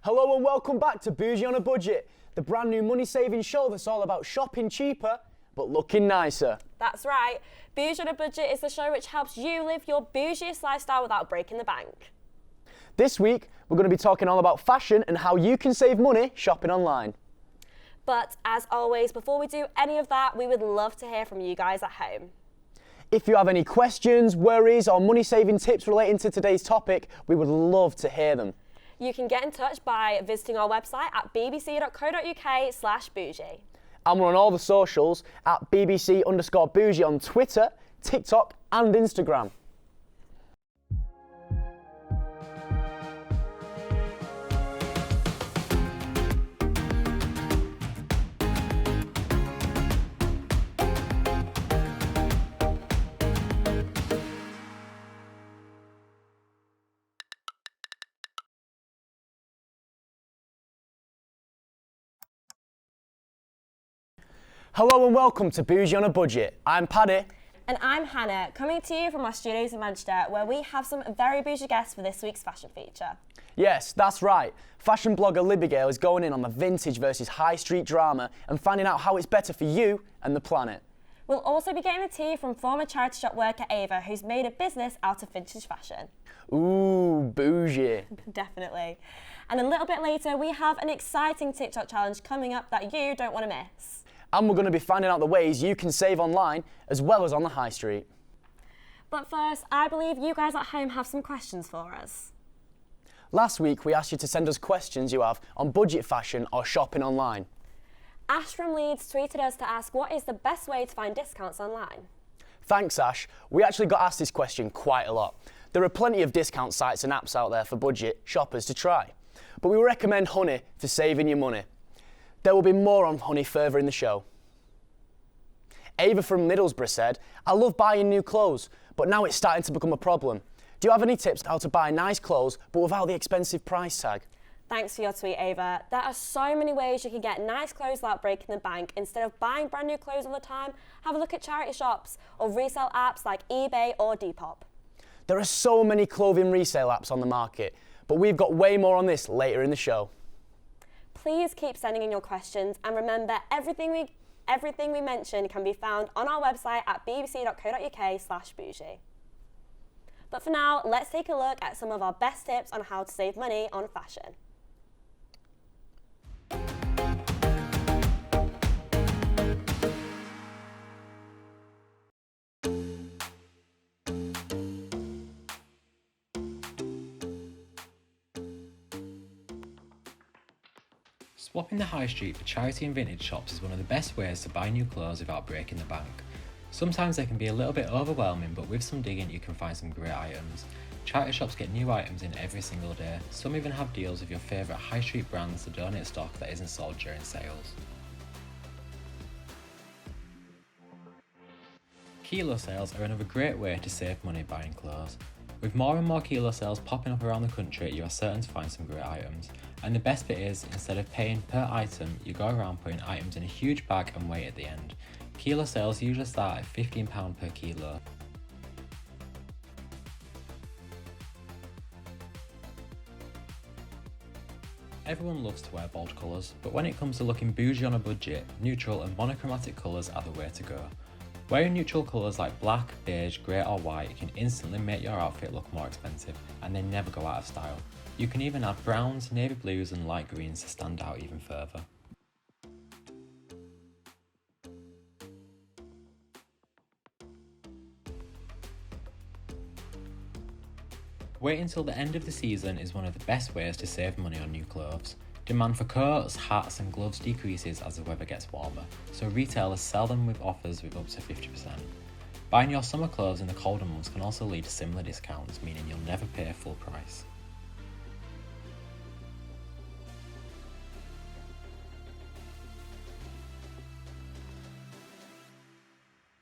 Hello and welcome back to Boujee on a Budget, the brand new money-saving show that's all about shopping cheaper but looking nicer. That's right. Boujee on a Budget is the show which helps you live your bougiest lifestyle without breaking the bank. This week, we're going to be talking all about fashion and how you can save money shopping online. But as always, before we do any of that, we would love to hear from you guys at home. If you have any questions, worries or money-saving tips relating to today's topic, we would love to hear them. You can get in touch by visiting our website at bbc.co.uk/boujee. And we're on all the socials at bbc_boujee on Twitter, TikTok and Instagram. Hello and welcome to Boujee on a Budget. I'm Paddy. And I'm Hannah, coming to you from our studios in Manchester, where we have some very bougie guests for this week's fashion feature. Yes, that's right. Fashion blogger Libby Gale is going in on the vintage versus high street drama and finding out how it's better for you and the planet. We'll also be getting the tea from former charity shop worker Ava, who's made a business out of vintage fashion. Ooh, bougie. Definitely. And a little bit later, we have an exciting TikTok challenge coming up that you don't want to miss. And we're going to be finding out the ways you can save online as well as on the high street. But first, I believe you guys at home have some questions for us. Last week, we asked you to send us questions you have on budget fashion or shopping online. Ash from Leeds tweeted us to ask what is the best way to find discounts online. Thanks, Ash. We actually got asked this question quite a lot. There are plenty of discount sites and apps out there for budget shoppers to try. But we recommend Honey for saving your money. There will be more on Honey further in the show. Ava from Middlesbrough said, I love buying new clothes, but now it's starting to become a problem. Do you have any tips how to buy nice clothes but without the expensive price tag? Thanks for your tweet, Ava. There are so many ways you can get nice clothes without breaking the bank. Instead of buying brand new clothes all the time, have a look at charity shops or resale apps like eBay or Depop. There are so many clothing resale apps on the market, but we've got way more on this later in the show. Please keep sending in your questions, and remember, everything we mentioned can be found on our website at bbc.co.uk/boujee. But for now, let's take a look at some of our best tips on how to save money on fashion. Swapping the high street for charity and vintage shops is one of the best ways to buy new clothes without breaking the bank. Sometimes they can be a little bit overwhelming, but with some digging you can find some great items. Charity shops get new items in every single day. Some even have deals with your favourite high street brands to donate stock that isn't sold during sales. Kilo sales are another great way to save money buying clothes. With more and more kilo sales popping up around the country, you are certain to find some great items. And the best bit is, instead of paying per item, you go around putting items in a huge bag and wait at the end. Kilo sales usually start at £15 per kilo. Everyone loves to wear bold colours, but when it comes to looking bougie on a budget, neutral and monochromatic colours are the way to go. Wearing neutral colours like black, beige, grey or white can instantly make your outfit look more expensive, and they never go out of style. You can even add browns, navy blues and light greens to stand out even further. Waiting until the end of the season is one of the best ways to save money on new clothes. Demand for coats, hats and gloves decreases as the weather gets warmer, so retailers sell them with offers with up to 50%. Buying your summer clothes in the colder months can also lead to similar discounts, meaning you'll never pay full price.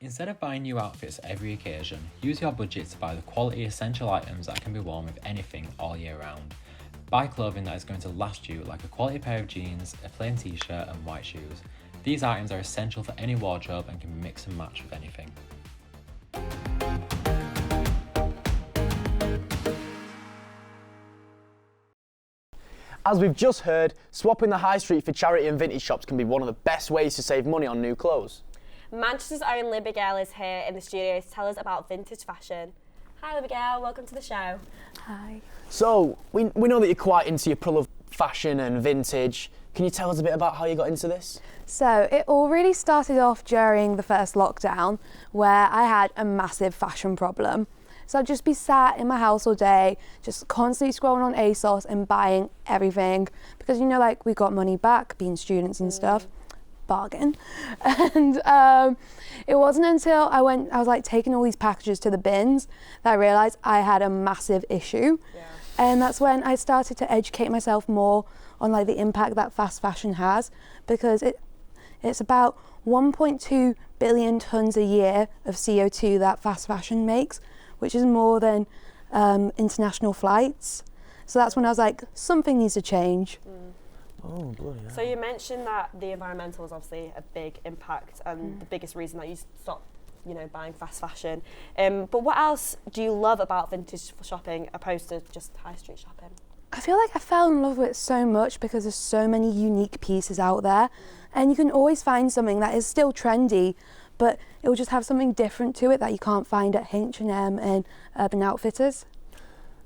Instead of buying new outfits at every occasion, use your budget to buy the quality essential items that can be worn with anything all year round. Buy clothing that is going to last you, like a quality pair of jeans, a plain t-shirt and white shoes. These items are essential for any wardrobe and can be mixed and matched with anything. As we've just heard, swapping the high street for charity and vintage shops can be one of the best ways to save money on new clothes. Manchester's own Libby Girl is here in the studio to tell us about vintage fashion. Hi Libby Girl, welcome to the show. Hi. So, we know that you're quite into your pull of fashion and vintage. Can you tell us a bit about how you got into this? So it all really started off during the first lockdown where I had a massive fashion problem. So I'd just be sat in my house all day, just constantly scrolling on ASOS and buying everything because, you know, like we got money back being students and stuff. Bargain. And it wasn't until I was like taking all these packages to the bins that I realised I had a massive issue. Yeah. And that's when I started to educate myself more on like the impact that fast fashion has, because it's about 1.2 billion tonnes a year of CO2 that fast fashion makes, which is more than international flights. So that's when I was like, something needs to change. Oh, bloody hell. So you mentioned that the environmental is obviously a big impact and the biggest reason that you stopped, you know, buying fast fashion. But what else do you love about vintage shopping opposed to just high street shopping? I feel like I fell in love with it so much because there's so many unique pieces out there, and you can always find something that is still trendy, but it will just have something different to it that you can't find at H&M and Urban Outfitters.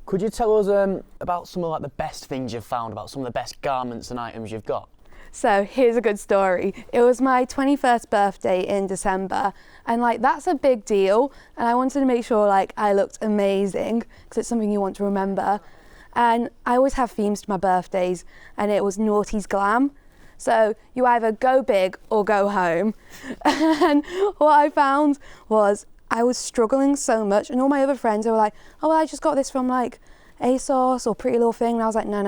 Could you tell us about some of like the best things you've found, about some of the best garments and items you've got? So here's a good story. It was my 21st birthday in December, and like that's a big deal, and I wanted to make sure like I looked amazing because it's something you want to remember. And I always have themes to my birthdays, and it was Naughty's Glam. So you either go big or go home. And what I found was I was struggling so much, and all my other friends were like, oh, well, I just got this from like ASOS or Pretty Little Thing. And I was like, no.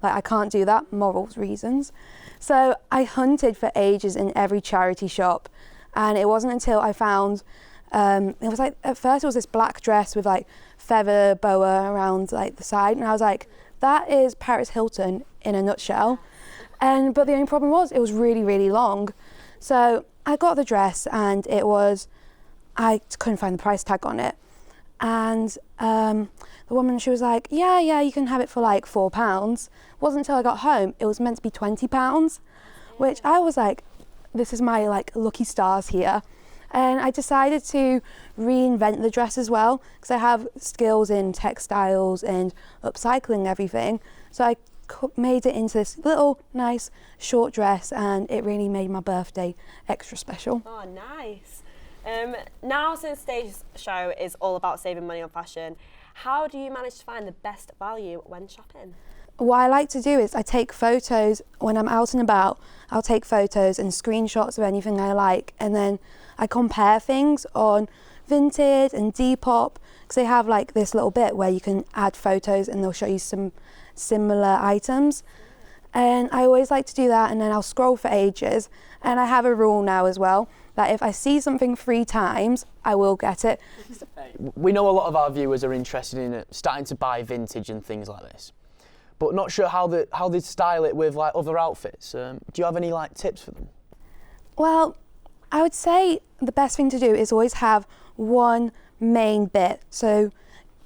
Like, I can't do that, morals reasons. So I hunted for ages in every charity shop, and it wasn't until I found, it was like, at first it was this black dress with like feather boa around like the side, and I was like, that is Paris Hilton in a nutshell. But the only problem was it was really, really long. So I got the dress, and I couldn't find the price tag on it. And the woman, she was like, yeah, you can have it for like £4. Wasn't until I got home, it was meant to be £20, which I was like, this is my like lucky stars here. And I decided to reinvent the dress as well, because I have skills in textiles and upcycling everything. So I made it into this little nice short dress, and it really made my birthday extra special. Oh, nice. Now, since stage show is all about saving money on fashion, how do you manage to find the best value when shopping? What I like to do is I take photos when I'm out and about. I'll take photos and screenshots of anything I like, and then I compare things on Vinted and Depop, because they have like this little bit where you can add photos and they'll show you some similar items. And I always like to do that, and then I'll scroll for ages. And I have a rule now as well, that if I see something 3 times, I will get it. We know a lot of our viewers are interested in starting to buy vintage and things like this, but not sure how they style it with like other outfits. Do you have any like tips for them? Well, I would say the best thing to do is always have one main bit. So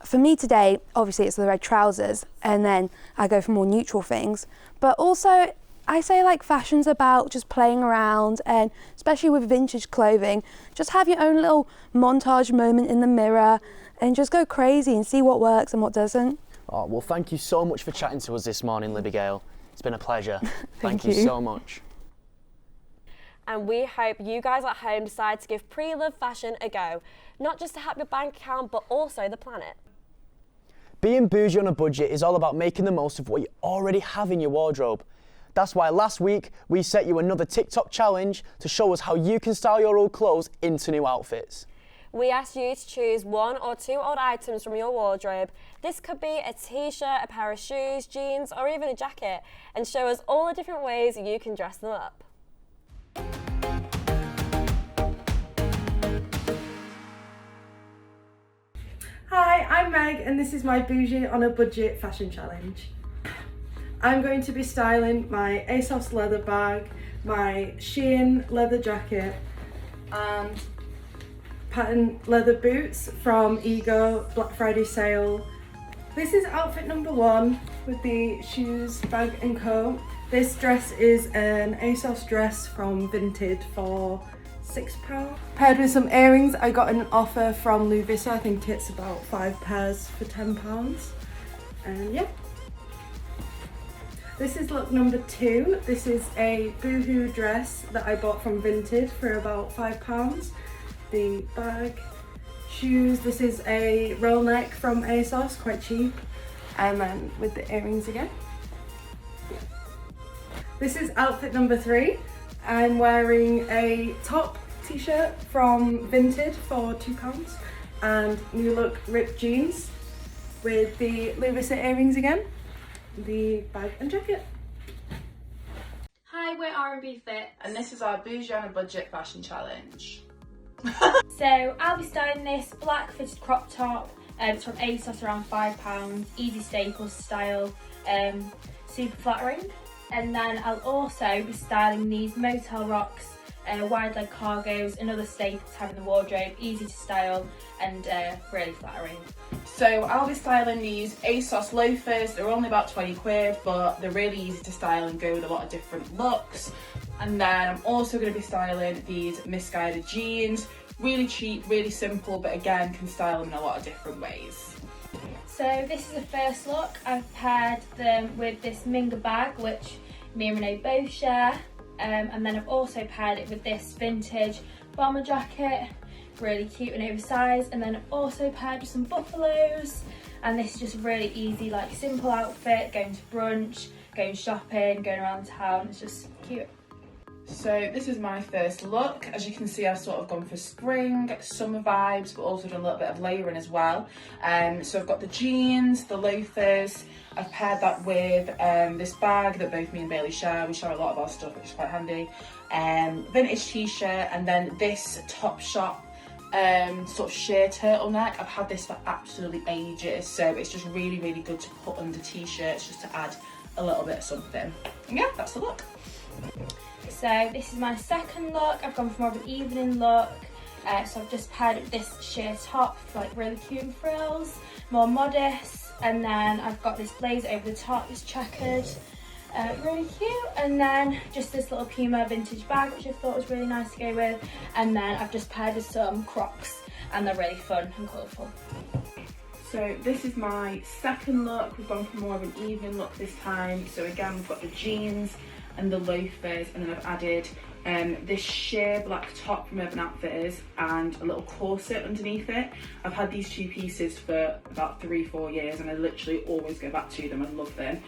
for me today, obviously it's the red trousers, and then I go for more neutral things. But also, I say like fashion's about just playing around, and especially with vintage clothing, just have your own little montage moment in the mirror and just go crazy and see what works and what doesn't. Oh, well, thank you so much for chatting to us this morning, Libby Gale. It's been a pleasure. Thank you you so much. And we hope you guys at home decide to give pre-loved fashion a go, not just to help your bank account, but also the planet. Being bougie on a budget is all about making the most of what you already have in your wardrobe. That's why last week we set you another TikTok challenge to show us how you can style your old clothes into new outfits. We asked you to choose 1 or 2 old items from your wardrobe. This could be a t-shirt, a pair of shoes, jeans, or even a jacket, and show us all the different ways you can dress them up. Hi, I'm Meg, and this is my Boujee on a Budget fashion challenge. I'm going to be styling my ASOS leather bag, my Shein leather jacket, and pattern leather boots from Ego Black Friday sale. This is outfit number 1 with the shoes, bag and coat. This dress is an ASOS dress from Vinted for £6. Paired with some earrings, I got an offer from Lovisa. I think it's about 5 pairs for £10. And yeah. This is look number 2. This is a boohoo dress that I bought from Vinted for about £5. The bag, shoes, this is a roll neck from ASOS, quite cheap. And then with the earrings again. This is outfit number 3. I'm wearing a top t-shirt from Vinted for £2 and new look ripped jeans with the Lovisa earrings again, the bag and jacket. Hi, we're R&B Fit. And this is our Boujee on a Budget fashion challenge. So I'll be styling this black fitted crop top. It's from ASOS, around £5, easy staples style, super flattering. And then I'll also be styling these Motel Rocks, wide leg cargos, another staple to have in the wardrobe, easy to style and really flattering. So I'll be styling these ASOS loafers. They're only about 20 quid, but they're really easy to style and go with a lot of different looks. And then I'm also going to be styling these misguided jeans. Really cheap, really simple, but again, can style them in a lot of different ways. So this is the first look. I've paired them with this Minga bag, which me and Renee both share. And then I've also paired it with this vintage bomber jacket, really cute and oversized. And then I've also paired with some buffalos. And this is just a really easy, like simple outfit, going to brunch, going shopping, going around town. It's just cute. So this is my first look. As you can see, I've sort of gone for spring, summer vibes, but also done a little bit of layering as well. So I've got the jeans, the loafers. I've paired that with this bag that both me and Bailey share. We share a lot of our stuff, which is quite handy. Vintage t-shirt, and then this Topshop sort of sheer turtleneck. I've had this for absolutely ages, so it's just really, really good to put under t-shirts just to add a little bit of something. And yeah, that's the look. So this is my second look. I've gone for more of an evening look. So I've just paired it with this sheer top, like really cute and frills, more modest. And then I've got this blazer over the top, it's checkered, really cute. And then just this little Puma vintage bag, which I thought was really nice to go with. And then I've just paired with some Crocs, and they're really fun and colourful. So this is my second look. We've gone for more of an evening look this time. So again, we've got the jeans and the loafers, and then I've added this sheer black top from Urban Outfitters and a little corset underneath it. I've had these two pieces for about 3-4 years and I literally always go back to them. I love them.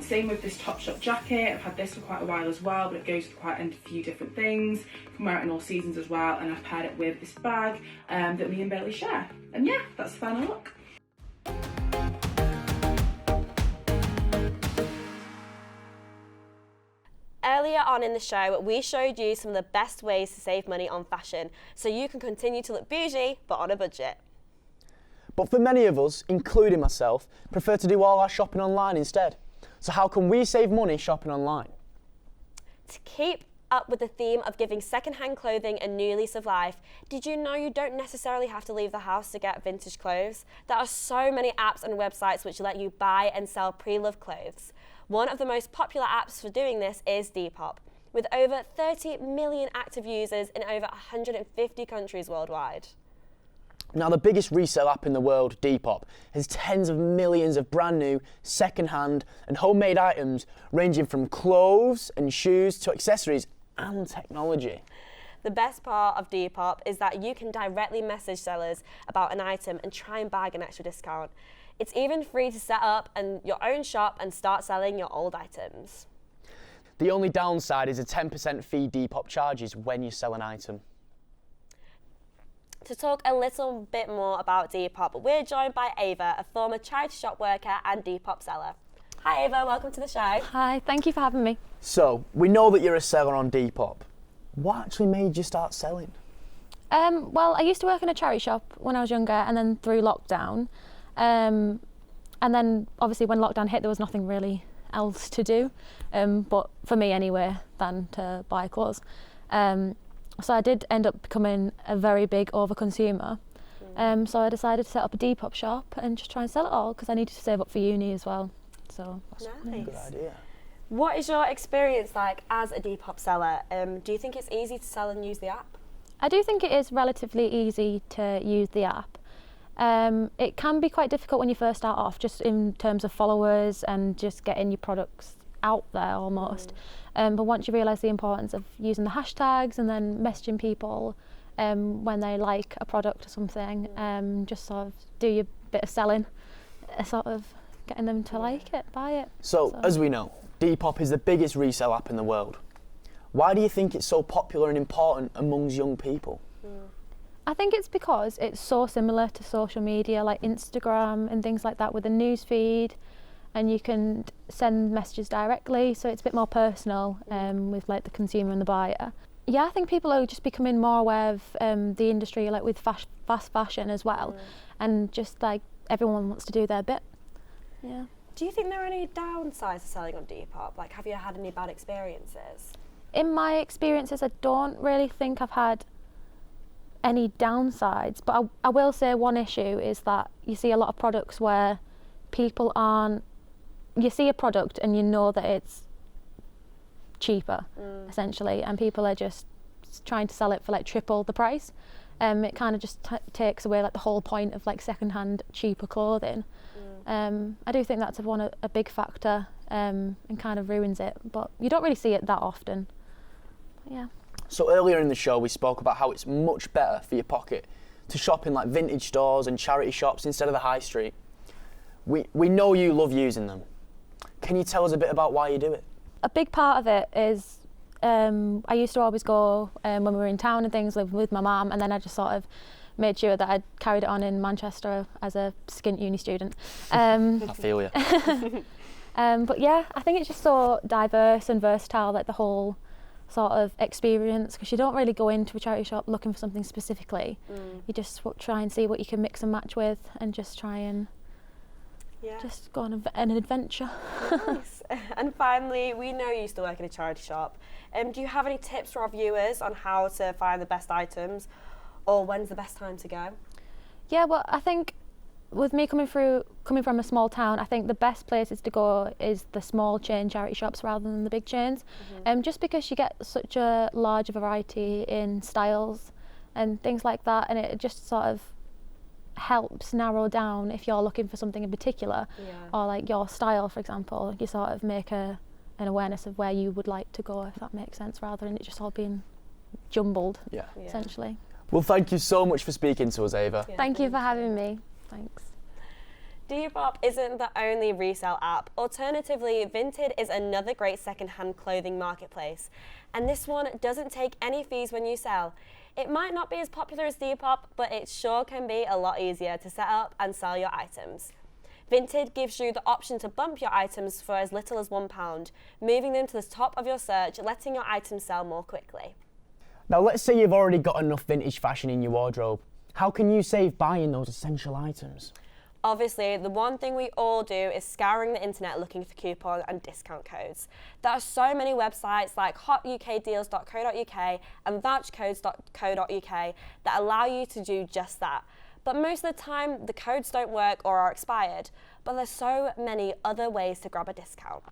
Same with this Topshop jacket. I've had this for quite a while as well, but it goes with quite a few different things. You can wear it in all seasons as well, and I've paired it with this bag that me and Bailey share. And yeah, that's the final look. Earlier on in the show, we showed you some of the best ways to save money on fashion, so you can continue to look bougie, but on a budget. But for many of us, including myself, prefer to do all our shopping online instead. So how can we save money shopping online? To keep up with the theme of giving second-hand clothing a new lease of life, did you know you don't necessarily have to leave the house to get vintage clothes? There are so many apps and websites which let you buy and sell pre-loved clothes. One of the most popular apps for doing this is Depop, with over 30 million active users in over 150 countries worldwide. Now, the biggest resale app in the world, Depop, has tens of millions of brand new, second-hand and homemade items ranging from clothes and shoes to accessories and technology. The best part of Depop is that you can directly message sellers about an item and try and bag an extra discount. It's even free to set up your own shop and start selling your old items. The only downside is a 10% fee Depop charges when you sell an item. To talk a little bit more about Depop, we're joined by Ava, a former charity shop worker and Depop seller. Hi Ava, welcome to the show. Hi, thank you for having me. So, we know that you're a seller on Depop. What actually made you start selling? Well, I used to work in a charity shop when I was younger, and then through lockdown. And then obviously when lockdown hit, there was nothing really else to do, but for me anyway, than to buy clothes. So I did end up becoming a very big overconsumer. So I decided to set up a Depop shop and just try and sell it all because I needed to save up for uni as well. So that's Nice. Good idea. What is your experience like as a Depop seller? Do you think it's easy to sell and use the app? I do think it is relatively easy to use the app. It can be quite difficult when you first start off, just in terms of followers and just getting your products out there almost. But once you realise the importance of using the hashtags and then messaging people when they like a product or something, just sort of do your bit of selling, sort of getting them to like it, buy it. So, as we know, Depop is the biggest resale app in the world. Why do you think it's so popular and important amongst young people? I think it's because it's so similar to social media like Instagram and things like that with a news feed, and you can send messages directly, so it's a bit more personal with like the consumer and the buyer. Yeah, I think people are just becoming more aware of the industry, like with fast fashion as well, and just like everyone wants to do their bit. Yeah. Do you think there are any downsides to selling on Depop? Like, have you had any bad experiences? In my experiences, I don't really think I've had any downsides, but I will say one issue is that you see a lot of products where people aren't, you see a product and you know that it's cheaper essentially, and people are just trying to sell it for like triple the price. It kind of just takes away like the whole point of like second-hand cheaper clothing. I do think that's a big factor and kind of ruins it, but you don't really see it that often. But yeah. So earlier in the show we spoke about how it's much better for your pocket to shop in like vintage stores and charity shops instead of the high street. We know you love using them. Can you tell us a bit about why you do it? A big part of it is I used to always go when we were in town and things, live with my mum, and then I just sort of made sure that I'd carried it on in Manchester as a skint uni student. I feel you. But yeah, I think it's just so diverse and versatile, like the whole sort of experience, because you don't really go into a charity shop looking for something specifically. You just try and see what you can mix and match with and just try and just go on an adventure. Nice. And finally, we know you used to work in a charity shop. Do you have any tips for our viewers on how to find the best items, or when's the best time to go? Yeah, well, I think with me coming from a small town, I think the best places to go is the small chain charity shops rather than the big chains. Just because you get such a large variety in styles and things like that, and it just sort of helps narrow down if you're looking for something in particular, or like your style, for example. You sort of make an awareness of where you would like to go, if that makes sense, rather than it just all being jumbled, essentially. Well, thank you so much for speaking to us, Ava. Thank you for having me. Thanks. Depop isn't the only resale app. Alternatively, Vinted is another great second-hand clothing marketplace. And this one doesn't take any fees when you sell. It might not be as popular as Depop, but it sure can be a lot easier to set up and sell your items. Vinted gives you the option to bump your items for as little as £1, moving them to the top of your search, letting your items sell more quickly. Now let's say you've already got enough vintage fashion in your wardrobe. How can you save buying those essential items? Obviously, the one thing we all do is scouring the internet looking for coupon and discount codes. There are so many websites like hotukdeals.co.uk and vouchercodes.co.uk that allow you to do just that. But most of the time, the codes don't work or are expired. But there's so many other ways to grab a discount.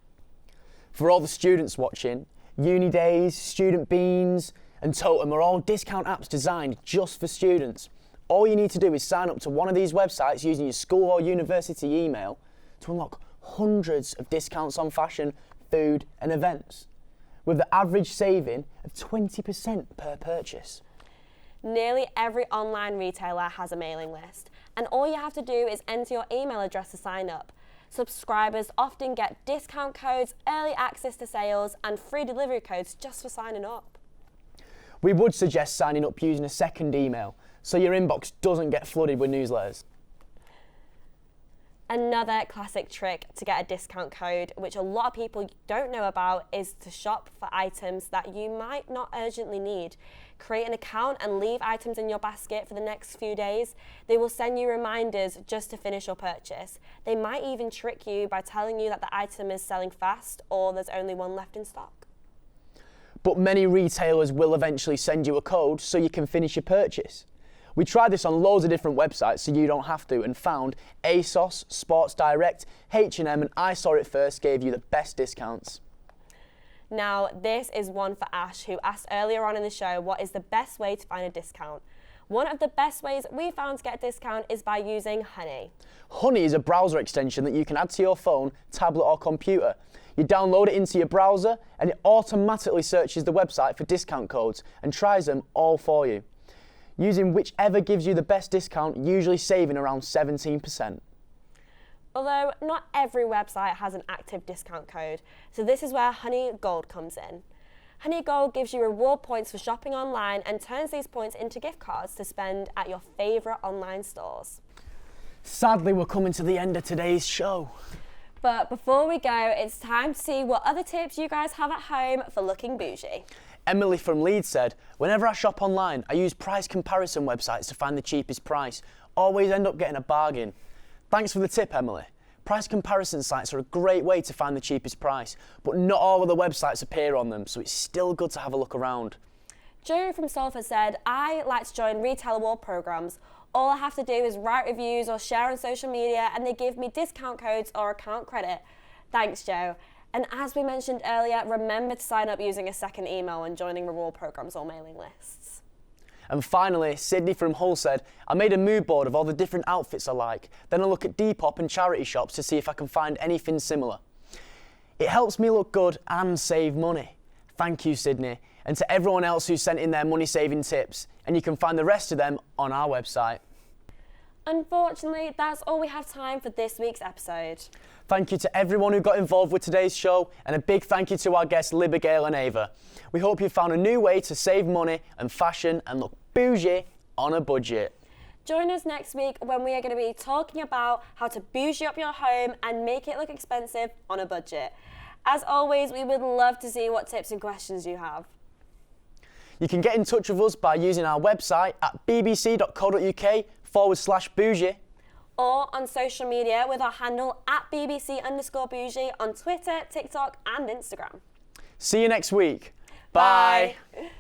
For all the students watching, Uni Days, Student Beans and Totem are all discount apps designed just for students. All you need to do is sign up to one of these websites using your school or university email to unlock hundreds of discounts on fashion, food and events, with the average saving of 20% per purchase. Nearly every online retailer has a mailing list, and all you have to do is enter your email address to sign up. Subscribers often get discount codes, early access to sales and free delivery codes just for signing up. We would suggest signing up using a second email so your inbox doesn't get flooded with newsletters. Another classic trick to get a discount code, which a lot of people don't know about, is to shop for items that you might not urgently need. Create an account and leave items in your basket for the next few days. They will send you reminders just to finish your purchase. They might even trick you by telling you that the item is selling fast or there's only one left in stock. But many retailers will eventually send you a code so you can finish your purchase. We tried this on loads of different websites so you don't have to, and found ASOS, Sports Direct, H&M and I Saw It First gave you the best discounts. Now, this is one for Ash, who asked earlier on in the show what is the best way to find a discount. One of the best ways we found to get a discount is by using Honey. Honey is a browser extension that you can add to your phone, tablet or computer. You download it into your browser and it automatically searches the website for discount codes and tries them all for you, using whichever gives you the best discount, usually saving around 17%. Although not every website has an active discount code, so this is where Honey Gold comes in. Honey Gold gives you reward points for shopping online and turns these points into gift cards to spend at your favourite online stores. Sadly, we're coming to the end of today's show. But before we go, it's time to see what other tips you guys have at home for looking bougie. Emily from Leeds said, whenever I shop online, I use price comparison websites to find the cheapest price. Always end up getting a bargain. Thanks for the tip, Emily. Price comparison sites are a great way to find the cheapest price, but not all of the websites appear on them, so it's still good to have a look around. Joe from Salford said, I like to join retail award programmes. All I have to do is write reviews or share on social media and they give me discount codes or account credit. Thanks, Joe. And as we mentioned earlier, remember to sign up using a second email when joining reward programmes or mailing lists. And finally, Sydney from Hull said, I made a mood board of all the different outfits I like. Then I look at Depop and charity shops to see if I can find anything similar. It helps me look good and save money. Thank you, Sydney. And to everyone else who sent in their money saving tips. And you can find the rest of them on our website. Unfortunately, that's all we have time for this week's episode. Thank you to everyone who got involved with today's show, and a big thank you to our guests Libby, Gail and Ava. We hope you found a new way to save money and fashion and look bougie on a budget. Join us next week when we are going to be talking about how to bougie up your home and make it look expensive on a budget. As always, we would love to see what tips and questions you have. You can get in touch with us by using our website at bbc.co.uk/bougie. Or on social media with our handle at @BBC_bougie on Twitter, TikTok and Instagram. See you next week. Bye. Bye.